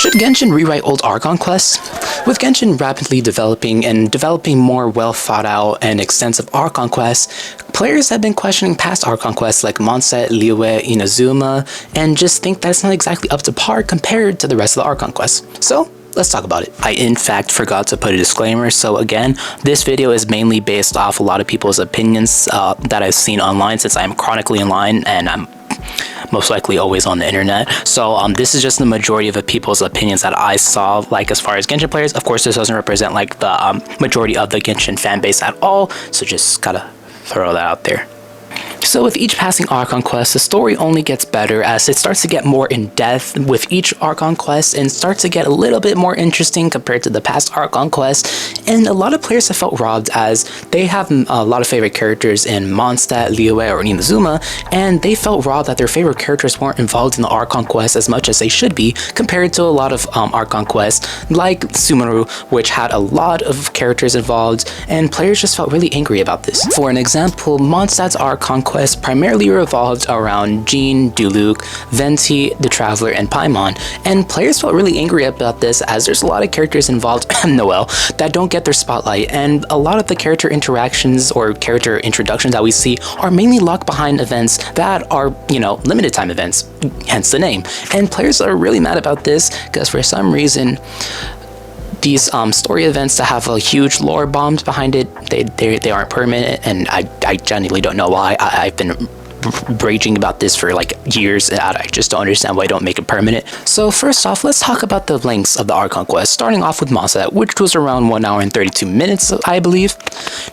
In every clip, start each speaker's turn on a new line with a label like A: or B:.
A: Should Genshin rewrite old Archon quests? With Genshin rapidly developing more well thought out and extensive Archon quests, players have been questioning past Archon quests like Mondstadt, Liyue, Inazuma, and just think that it's not exactly up to par compared to the rest of the Archon quests. So, let's talk about it. I in fact forgot to put a disclaimer, so again, this video is mainly based off a lot of people's opinions that I've seen online, since I'm chronically online and I'm most likely always on the internet. So this is just the majority of the people's opinions that I saw, like as far as Genshin players. Of course, this doesn't represent like the majority of the Genshin fan base at all, so just gotta throw that out there. So with each passing Archon quest, the story only gets better as it starts to get more in-depth with each Archon quest and starts to get a little bit more interesting compared to the past Archon quest. And a lot of players have felt robbed as they have a lot of favorite characters in Mondstadt, Liyue, or Inazuma, and they felt robbed that their favorite characters weren't involved in the Archon quest as much as they should be compared to a lot of Archon quests like Sumeru, which had a lot of characters involved, and players just felt really angry about this. For an example, Mondstadt's Archon quest primarily revolved around Jean, Diluc, Venti, the Traveler, and Paimon, and players felt really angry about this as there's a lot of characters involved, Noelle, that don't get their spotlight, and a lot of the character interactions or character introductions that we see are mainly locked behind events that are, you know, limited time events, hence the name. And players are really mad about this because for some reason these story events that have a huge lore bombs behind it, they aren't permanent, and I genuinely don't know why. I've been raging about this for like years, and I just don't understand why I don't make it permanent. So first off, let's talk about the lengths of the Archon quest, starting off with Mondstadt, which was around 1 hour and 32 minutes, I believe.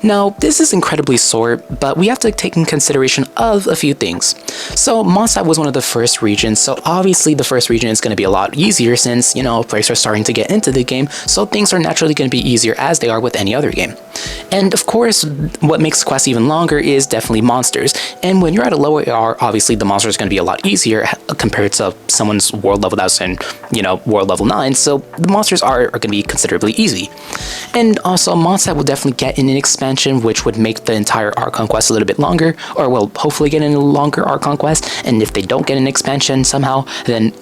A: Now, this is incredibly short, but we have to take in consideration of a few things. So Mondstadt was one of the first regions, so obviously the first region is going to be a lot easier since, you know, players are starting to get into the game, so things are naturally going to be easier as they are with any other game. And of course, what makes the quest even longer is definitely monsters, and when you're at a lower AR, obviously the monster is going to be a lot easier compared to someone's world level that's in, you know, world level 9, so the monsters are going to be considerably easy. And also, Mondstadt will definitely get in an expansion, which would make the entire Archon quest a little bit longer, or will hopefully get in a longer Archon quest, and if they don't get an expansion somehow, then...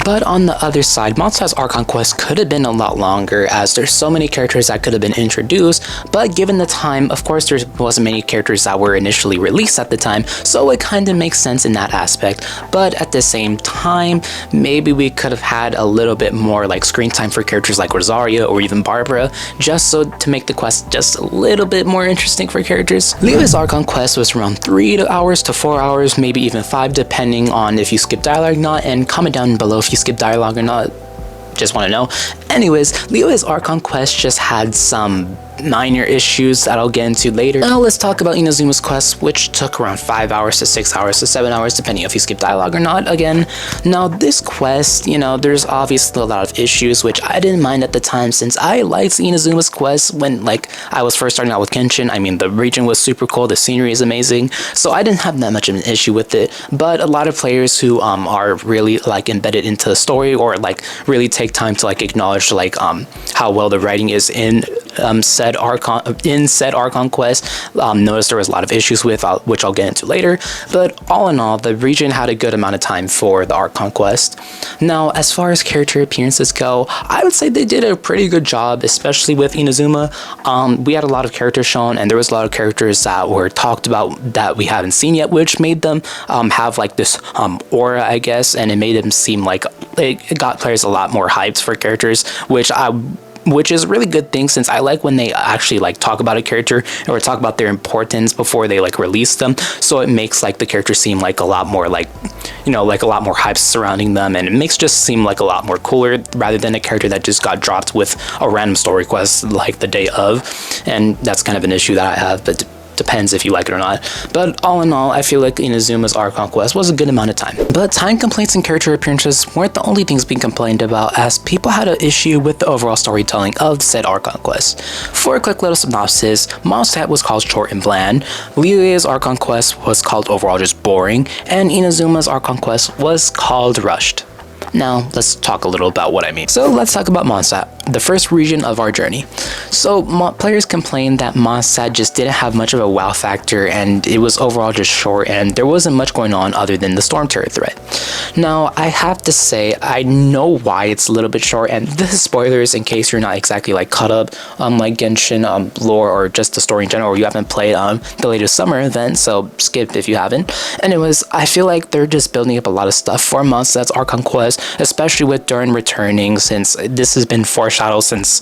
A: But on the other side, Mondstadt's Archon quest could have been a lot longer as there's so many characters that could have been introduced, but given the time, of course there wasn't many characters that were initially released at the time, so it kind of makes sense in that aspect. But at the same time, maybe we could have had a little bit more like screen time for characters like Rosaria or even Barbara, just so to make the quest just a little bit more interesting for characters. Liyue's Archon quest was around 3 hours to 4 hours, maybe even 5 depending on if you skip dialogue or not, and comment down below if you skip dialogue or not, just want to know. Anyways, Liyue's Archon quest just had some minor issues that I'll get into later. Now let's talk about Inazuma's quest, which took around 5 hours to 6 hours to 7 hours depending if you skip dialogue or not again. Now this quest, you know, there's obviously a lot of issues which I didn't mind at the time since I liked Inazuma's quest when like I was first starting out with Genshin. I mean, the region was super cool, the scenery is amazing, so I didn't have that much of an issue with it. But a lot of players who are really like embedded into the story or like really take time to like acknowledge like how well the writing is in said Archon quest, noticed there was a lot of issues with, which I'll get into later, but all in all, the region had a good amount of time for the Archon quest. Now, as far as character appearances go, I would say they did a pretty good job, especially with Inazuma. We had a lot of characters shown, and there was a lot of characters that were talked about that we haven't seen yet, which made them have like this aura, I guess, and it made them seem like it got players a lot more hyped for characters, which is a really good thing since I like when they actually like talk about a character or talk about their importance before they like release them, so it makes like the character seem like a lot more like, you know, like a lot more hype surrounding them, and it makes just seem like a lot more cooler rather than a character that just got dropped with a random story quest like the day of. And that's kind of an issue that I have, but depends if you like it or not. But all in all, I feel like Inazuma's Archon quest was a good amount of time. But time complaints and character appearances weren't the only things being complained about, as people had an issue with the overall storytelling of said Archon quest. For a quick little synopsis, Mondstadt was called short and bland, Liyue's Archon quest was called overall just boring, and Inazuma's Archon quest was called rushed. Now, let's talk a little about what I mean. So let's talk about Mondstadt, the first region of our journey. So players complained that Mondstadt just didn't have much of a wow factor, and it was overall just short, and there wasn't much going on other than the storm turret threat. Now, I have to say, I know why it's a little bit short, and this is spoilers in case you're not exactly like caught up on like Genshin lore or just the story in general, or you haven't played the latest summer event, so skip if you haven't. Anyways, I feel like they're just building up a lot of stuff for Mondstadt's Archon quest, especially with Durin returning, since this has been foreshadowed since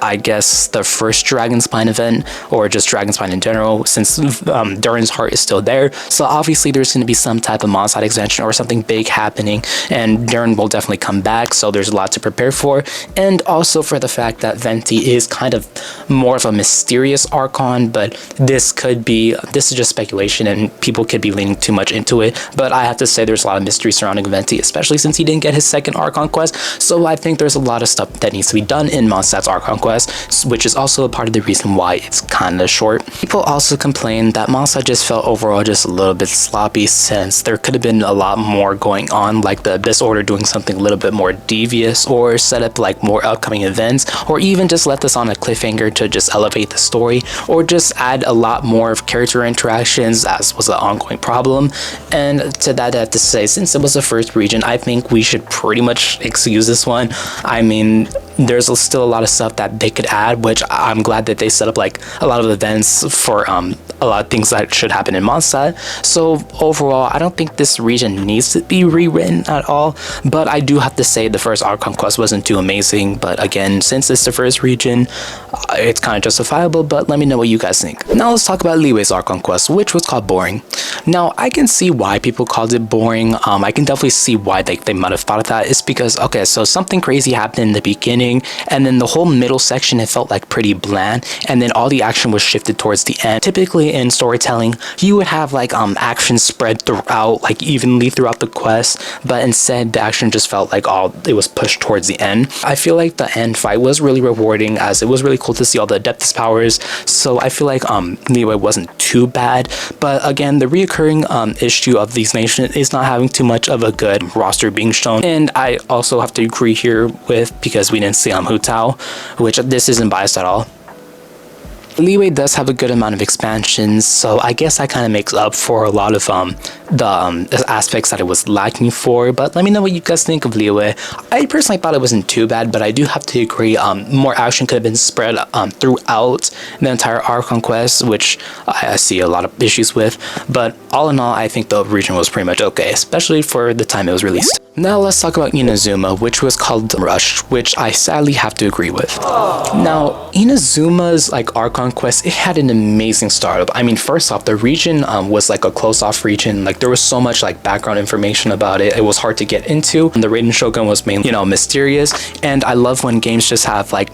A: I guess the first Dragonspine event, or just Dragonspine in general, since Durin's heart is still there. So obviously there's going to be some type of Mondstadt expansion or something big happening, and Durin will definitely come back, so there's a lot to prepare for. And also for the fact that Venti is kind of more of a mysterious Archon, but this is just speculation and people could be leaning too much into it. But I have to say there's a lot of mystery surrounding Venti, especially since he didn't get his second Archon quest. So I think there's a lot of stuff that needs to be done in Mondstadt's Archon quest, which is also a part of the reason why it's kind of short. People also complained that Mondstadt just felt overall just a little bit sloppy, since there could have been a lot more going on, like the Abyss Order doing something a little bit more devious, or set up like more upcoming events, or even just left us on a cliffhanger to just elevate the story, or just add a lot more of character interactions, as was an ongoing problem. And to that I have to say, since it was the first region, I think we should pretty much excuse this one. I mean, there's still a lot of stuff that they could add, which I'm glad that they set up like a lot of events for a lot of things that should happen in Mondstadt. So overall, I don't think this region needs to be rewritten at all, but I do have to say the first Archon quest wasn't too amazing. But again, since it's the first region, it's kind of justifiable. But let me know what you guys think. Now let's talk about Liwei's Archon quest, which was called boring. Now I can see why people called it boring. I can definitely see why they might have thought of that. It's because, okay, so something crazy happened in the beginning, and then the whole middle section, it felt like pretty bland, and then all the action was shifted towards the end. Typically in storytelling, you would have like action spread throughout, like evenly throughout the quest, but instead the action just felt like it was pushed towards the end. I feel like the end fight was really rewarding, as it was really cool to see all the Adeptus powers, so I feel like Liyue wasn't too bad. But again, the reoccurring issue of these nations is not having too much of a good roster being shown, and I also have to agree here with, because we didn't see Hu Tao, which this isn't biased at all. Liyue does have a good amount of expansions, so I guess that kind of makes up for a lot of the aspects that it was lacking for. But let me know what you guys think of Liyue. I personally thought it wasn't too bad, but I do have to agree, more action could have been spread throughout the entire Archon quest, which I see a lot of issues with. But all in all, I think the region was pretty much okay, especially for the time it was released. Now let's talk about Inazuma, which was called Rush, which I sadly have to agree with. Now, Inazuma's like Archon quest, it had an amazing startup. I mean, first off, the region was like a closed-off region. Like there was so much like background information about it. It was hard to get into. And the Raiden Shogun was mainly, you know, mysterious. And I love when games just have like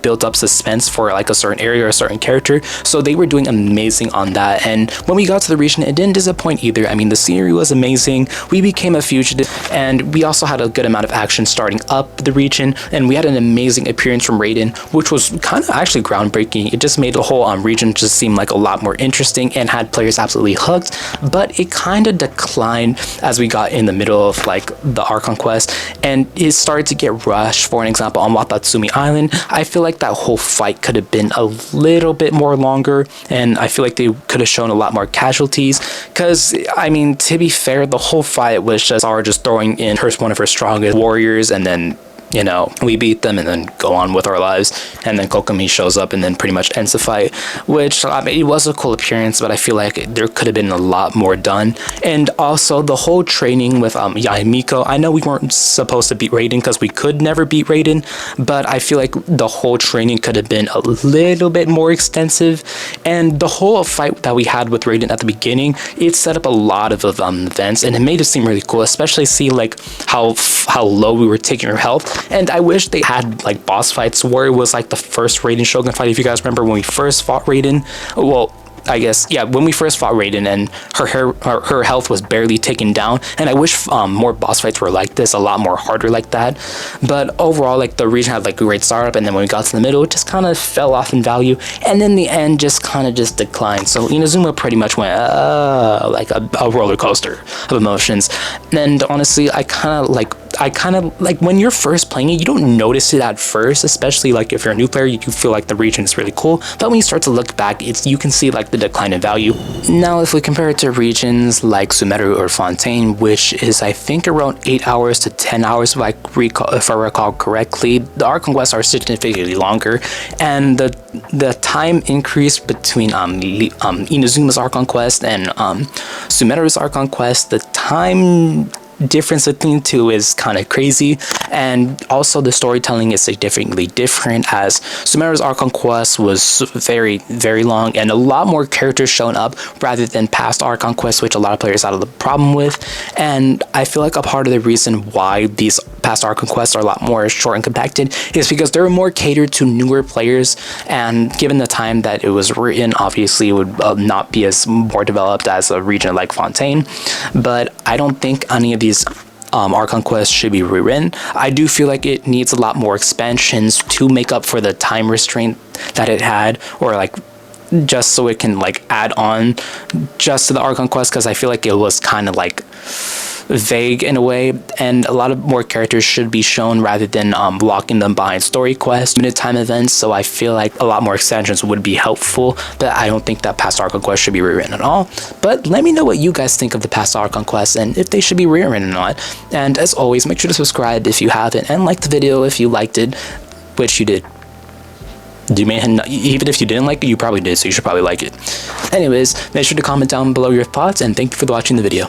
A: built up suspense for like a certain area or a certain character. So they were doing amazing on that. And when we got to the region, it didn't disappoint either. I mean, the scenery was amazing. We became a fugitive, and we also had a good amount of action starting up the region. And we had an amazing appearance from Raiden, which was kind of actually groundbreaking. It just made the whole region just seem like a lot more interesting and had players absolutely hooked. But it kind of declined as we got in the middle of like the Archon quest, and it started to get rushed. For an example, on Watatsumi Island, I feel like that whole fight could have been a little bit more longer, and I feel like they could have shown a lot more casualties, because I mean, to be fair, the whole fight was just Sara just throwing in one of her strongest warriors, and then, you know, we beat them and then go on with our lives, and then Kokomi shows up and then pretty much ends the fight, which, I mean, it was a cool appearance, but I feel like there could have been a lot more done. And also the whole training with Yae Miko, I know we weren't supposed to beat Raiden because we could never beat Raiden, but I feel like the whole training could have been a little bit more extensive. And the whole fight that we had with Raiden at the beginning, it set up a lot of events, and it made it seem really cool, especially see like how low we were taking her health. And I wish they had like boss fights where it was like the first Raiden Shogun fight. If you guys remember when we first fought Raiden, well, I guess, yeah, when we first fought Raiden and her health was barely taken down. And I wish more boss fights were like this, a lot more harder like that. But overall, like the region had like a great startup, and then when we got to the middle, it just kind of fell off in value, and then the end just kind of just declined. So Inazuma pretty much went like a roller coaster of emotions. And honestly, I kind of like, I kind of like when you're first playing it, you don't notice it at first, especially like if you're a new player, you feel like the region is really cool. But when you start to look back, you can see like the decline in value. Now, if we compare it to regions like Sumeru or Fontaine, which is I think around 8 hours to 10 hours if I recall correctly, the Archon quests are significantly longer, and the time increase between Inazuma's Archon quest and Sumeru's Archon quest, the time difference between the two is kind of crazy, and also the storytelling is significantly different, as Sumeru's Archon quest was very, very long and a lot more characters showing up rather than past Archon quests, which a lot of players had a problem with. And I feel like a part of the reason why these past Archon quests are a lot more short and compacted is because they're more catered to newer players, and given the time that it was written, obviously it would not be as more developed as a region like Fontaine. But I don't think any of these Archon quests should be rewritten. I do feel like it needs a lot more expansions to make up for the time restraint that it had, or like just so it can like add on just to the Archon quest, because I feel like it was kind of like vague in a way, and a lot of more characters should be shown rather than locking them behind story quests, limited time events. So I feel like a lot more expansions would be helpful, but I don't think that past Archon quest should be rewritten at all. But let me know what you guys think of the past Archon quests and if they should be rewritten or not. And as always, make sure to subscribe if you haven't, and like the video if you liked it, which you did. Even if you didn't like it, you probably did, so you should probably like it. Anyways, make sure to comment down below your thoughts, and thank you for watching the video.